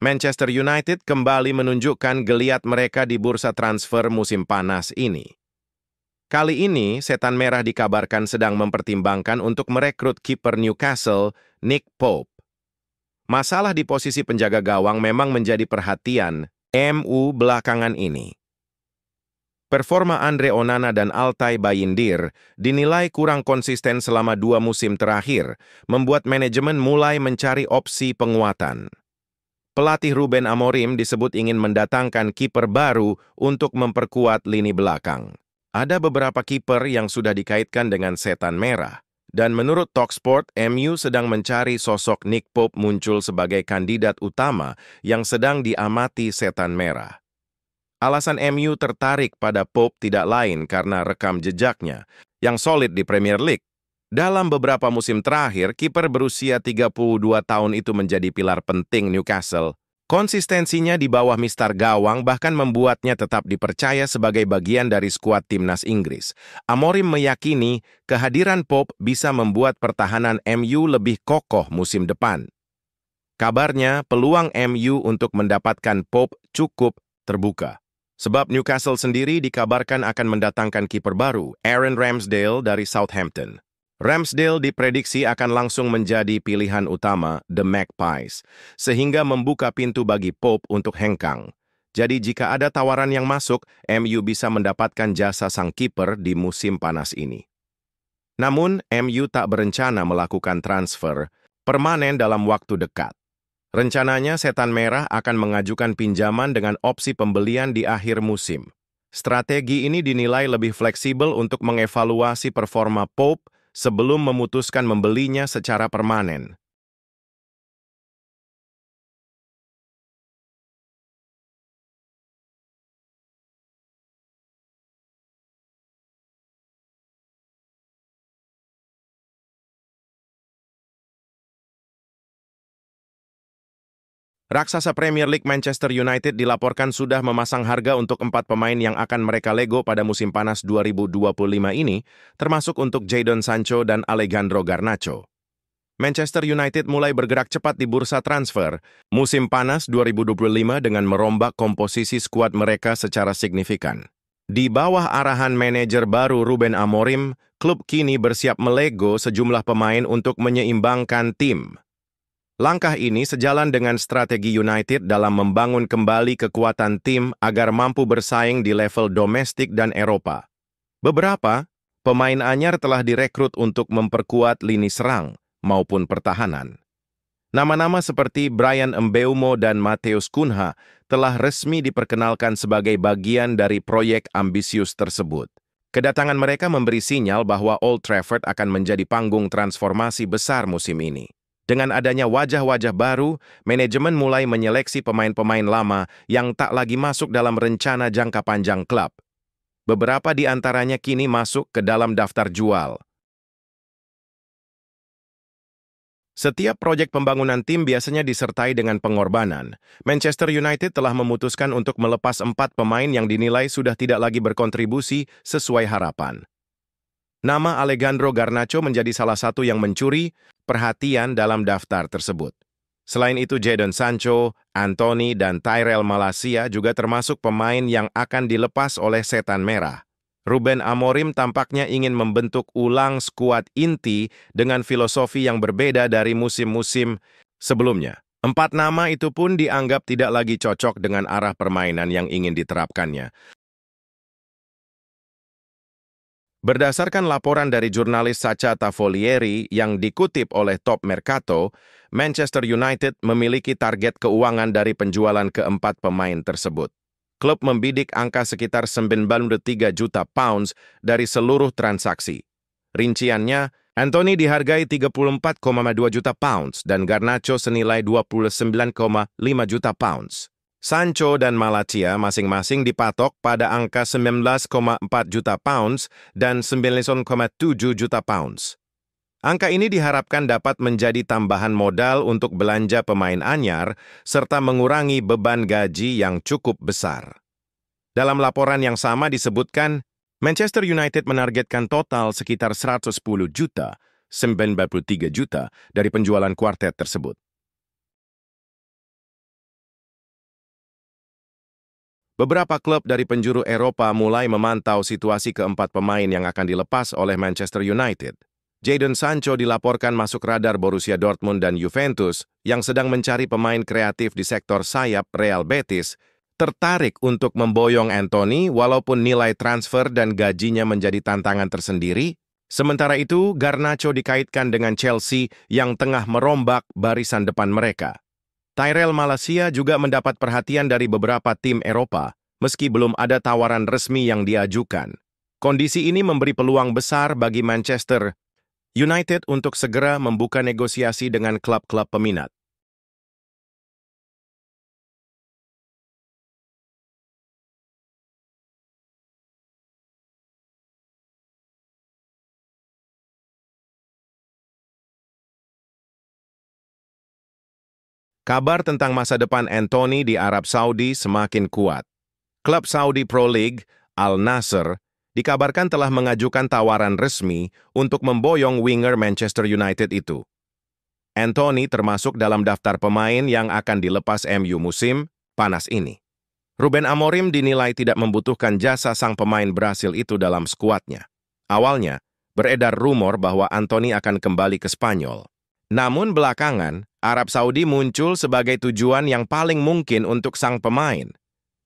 Manchester United kembali menunjukkan geliat mereka di bursa transfer musim panas ini. Kali ini, Setan Merah dikabarkan sedang mempertimbangkan untuk merekrut kiper Newcastle, Nick Pope. Masalah di posisi penjaga gawang memang menjadi perhatian MU belakangan ini. Performa Andre Onana dan Altay Bayindir dinilai kurang konsisten selama 2 musim terakhir, membuat manajemen mulai mencari opsi penguatan. Pelatih Ruben Amorim disebut ingin mendatangkan kiper baru untuk memperkuat lini belakang. Ada beberapa kiper yang sudah dikaitkan dengan Setan Merah. Dan menurut Talksport, MU sedang mencari sosok Nick Pope muncul sebagai kandidat utama yang sedang diamati Setan Merah. Alasan MU tertarik pada Pope tidak lain karena rekam jejaknya yang solid di Premier League. Dalam beberapa musim terakhir, kiper berusia 32 tahun itu menjadi pilar penting Newcastle. Konsistensinya di bawah mistar gawang bahkan membuatnya tetap dipercaya sebagai bagian dari skuad timnas Inggris. Amorim meyakini kehadiran Pope bisa membuat pertahanan MU lebih kokoh musim depan. Kabarnya, peluang MU untuk mendapatkan Pope cukup terbuka. Sebab Newcastle sendiri dikabarkan akan mendatangkan kiper baru, Aaron Ramsdale dari Southampton. Ramsdale diprediksi akan langsung menjadi pilihan utama The Magpies, sehingga membuka pintu bagi Pope untuk hengkang. Jadi jika ada tawaran yang masuk, MU bisa mendapatkan jasa sang kiper di musim panas ini. Namun, MU tak berencana melakukan transfer permanen dalam waktu dekat. Rencananya, Setan Merah akan mengajukan pinjaman dengan opsi pembelian di akhir musim. Strategi ini dinilai lebih fleksibel untuk mengevaluasi performa Pope sebelum memutuskan membelinya secara permanen. Raksasa Premier League Manchester United dilaporkan sudah memasang harga untuk 4 pemain yang akan mereka lego pada musim panas 2025 ini, termasuk untuk Jadon Sancho dan Alejandro Garnacho. Manchester United mulai bergerak cepat di bursa transfer musim panas 2025 dengan merombak komposisi skuad mereka secara signifikan. Di bawah arahan manajer baru Ruben Amorim, klub kini bersiap melego sejumlah pemain untuk menyeimbangkan tim. Langkah ini sejalan dengan strategi United dalam membangun kembali kekuatan tim agar mampu bersaing di level domestik dan Eropa. Beberapa pemain anyar telah direkrut untuk memperkuat lini serang maupun pertahanan. Nama-nama seperti Bryan Mbeumo dan Matheus Cunha telah resmi diperkenalkan sebagai bagian dari proyek ambisius tersebut. Kedatangan mereka memberi sinyal bahwa Old Trafford akan menjadi panggung transformasi besar musim ini. Dengan adanya wajah-wajah baru, manajemen mulai menyeleksi pemain-pemain lama yang tak lagi masuk dalam rencana jangka panjang klub. Beberapa di antaranya kini masuk ke dalam daftar jual. Setiap proyek pembangunan tim biasanya disertai dengan pengorbanan. Manchester United telah memutuskan untuk melepas 4 pemain yang dinilai sudah tidak lagi berkontribusi sesuai harapan. Nama Alejandro Garnacho menjadi salah satu yang mencuri perhatian dalam daftar tersebut. Selain itu, Jadon Sancho, Anthony, dan Tyrell Malacia juga termasuk pemain yang akan dilepas oleh Setan Merah. Ruben Amorim tampaknya ingin membentuk ulang skuad inti dengan filosofi yang berbeda dari musim-musim sebelumnya. 4 nama itu pun dianggap tidak lagi cocok dengan arah permainan yang ingin diterapkannya. Berdasarkan laporan dari jurnalis Sacha Tavolieri yang dikutip oleh Top Mercato, Manchester United memiliki target keuangan dari penjualan keempat pemain tersebut. Klub membidik angka sekitar 93 juta pounds dari seluruh transaksi. Rinciannya, Anthony dihargai 34,2 juta pounds dan Garnacho senilai 29,5 juta pounds. Sancho dan Malacia masing-masing dipatok pada angka 19,4 juta pounds dan 9,7 juta pounds. Angka ini diharapkan dapat menjadi tambahan modal untuk belanja pemain anyar serta mengurangi beban gaji yang cukup besar. Dalam laporan yang sama disebutkan, Manchester United menargetkan total sekitar 110 juta, 93 juta dari penjualan kuartet tersebut. Beberapa klub dari penjuru Eropa mulai memantau situasi keempat pemain yang akan dilepas oleh Manchester United. Jadon Sancho dilaporkan masuk radar Borussia Dortmund dan Juventus yang sedang mencari pemain kreatif di sektor sayap. Real Betis tertarik untuk memboyong Antony walaupun nilai transfer dan gajinya menjadi tantangan tersendiri. Sementara itu, Garnacho dikaitkan dengan Chelsea yang tengah merombak barisan depan mereka. Tyrell Malacia juga mendapat perhatian dari beberapa tim Eropa, meski belum ada tawaran resmi yang diajukan. Kondisi ini memberi peluang besar bagi Manchester United untuk segera membuka negosiasi dengan klub-klub peminat. Kabar tentang masa depan Antony di Arab Saudi semakin kuat. Klub Saudi Pro League, Al Nassr, dikabarkan telah mengajukan tawaran resmi untuk memboyong winger Manchester United itu. Antony termasuk dalam daftar pemain yang akan dilepas MU musim panas ini. Ruben Amorim dinilai tidak membutuhkan jasa sang pemain Brasil itu dalam skuadnya. Awalnya, beredar rumor bahwa Antony akan kembali ke Spanyol. Namun belakangan, Arab Saudi muncul sebagai tujuan yang paling mungkin untuk sang pemain.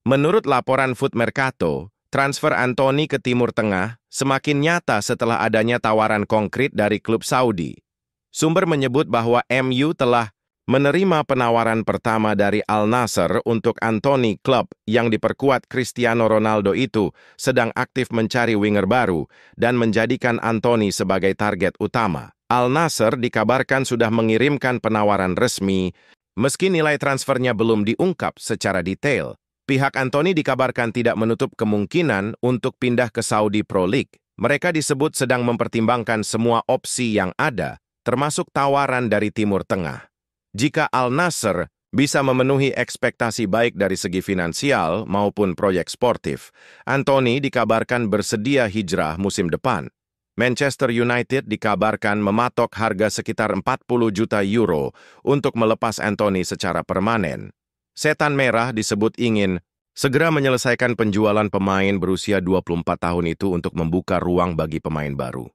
Menurut laporan Foot Mercato, transfer Antony ke Timur Tengah semakin nyata setelah adanya tawaran konkret dari klub Saudi. Sumber menyebut bahwa MU telah menerima penawaran pertama dari Al Nassr untuk Antony. Klub yang diperkuat Cristiano Ronaldo itu sedang aktif mencari winger baru dan menjadikan Antony sebagai target utama. Al Nassr dikabarkan sudah mengirimkan penawaran resmi, meski nilai transfernya belum diungkap secara detail. Pihak Antony dikabarkan tidak menutup kemungkinan untuk pindah ke Saudi Pro League. Mereka disebut sedang mempertimbangkan semua opsi yang ada, termasuk tawaran dari Timur Tengah. Jika Al Nassr bisa memenuhi ekspektasi baik dari segi finansial maupun proyek sportif, Antony dikabarkan bersedia hijrah musim depan. Manchester United dikabarkan mematok harga sekitar 40 juta euro untuk melepas Antony secara permanen. Setan Merah disebut ingin segera menyelesaikan penjualan pemain berusia 24 tahun itu untuk membuka ruang bagi pemain baru.